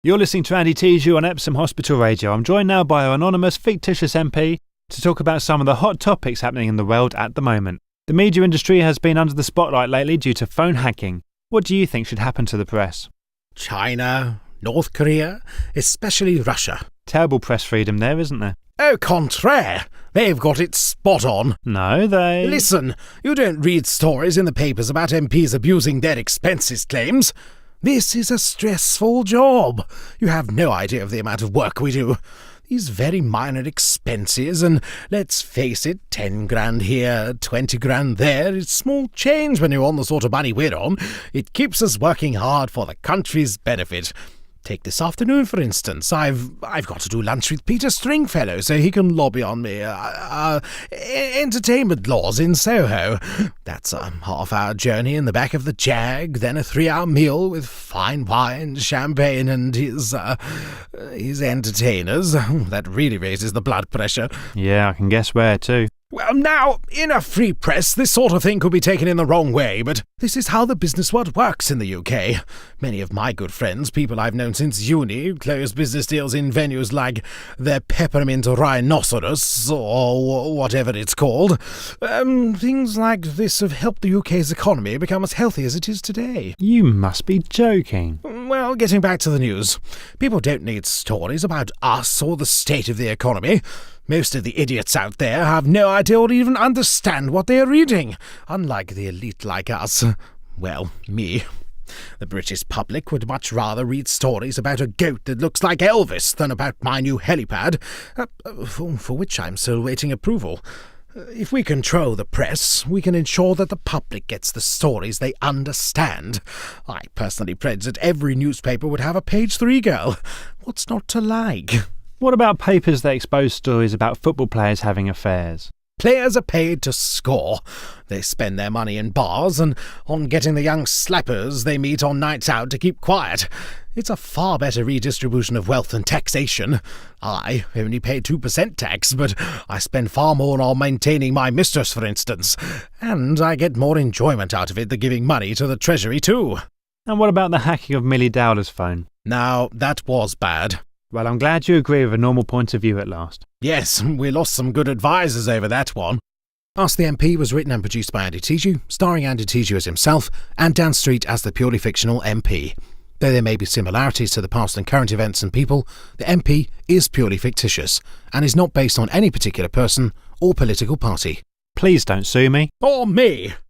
You're listening to Andy Tijou on Epsom Hospital Radio. I'm joined now by our anonymous fictitious MP to talk about some of the hot topics happening in the world at the moment. The media industry has been under the spotlight lately due to phone hacking. What do you think should happen to the press? China, North Korea, especially Russia. Terrible press freedom there, isn't there? Au contraire, they've got it spot on. No, they... Listen, you don't read stories in the papers about MPs abusing their expenses claims. This is a stressful job. You have no idea of the amount of work we do. These very minor expenses, and let's face it, 10 grand here, 20 grand there, it's small change when you're on the sort of money we're on. It keeps us working hard for the country's benefit. Take this afternoon, for instance. I've got to do lunch with Peter Stringfellow so he can lobby on me entertainment laws in Soho. That's a half-hour journey in the back of the Jag, then a 3-hour meal with fine wine, champagne, and his entertainers. That really raises the blood pressure. Yeah, I can guess where too. Well, now, in a free press, this sort of thing could be taken in the wrong way, but this is how the business world works in the UK. Many of my good friends, people I've known since uni, close business deals in venues like the Peppermint Rhinoceros, or whatever it's called. Things like this have helped the UK's economy become as healthy as it is today. You must be joking. Well, getting back to the news. People don't need stories about us or the state of the economy. Most of the idiots out there have no idea or even understand what they are reading, unlike the elite like us. Well, me. The British public would much rather read stories about a goat that looks like Elvis than about my new helipad, for which I'm still waiting approval. If we control the press, we can ensure that the public gets the stories they understand. I personally pledge that every newspaper would have a page 3 girl. What's not to like? What about papers that expose stories about football players having affairs? Players are paid to score. They spend their money in bars and on getting the young slappers they meet on nights out to keep quiet. It's a far better redistribution of wealth than taxation. I only pay 2% tax, but I spend far more on maintaining my mistress, for instance. And I get more enjoyment out of it than giving money to the Treasury too. And what about the hacking of Millie Dowler's phone? Now, that was bad. Well, I'm glad you agree with a normal point of view at last. Yes, we lost some good advisors over that one. Ask the MP was written and produced by Andy Tijou, starring Andy Tijou as himself, and Dan Street as the purely fictional MP. Though there may be similarities to the past and current events and people, the MP is purely fictitious, and is not based on any particular person or political party. Please don't sue me. Or me.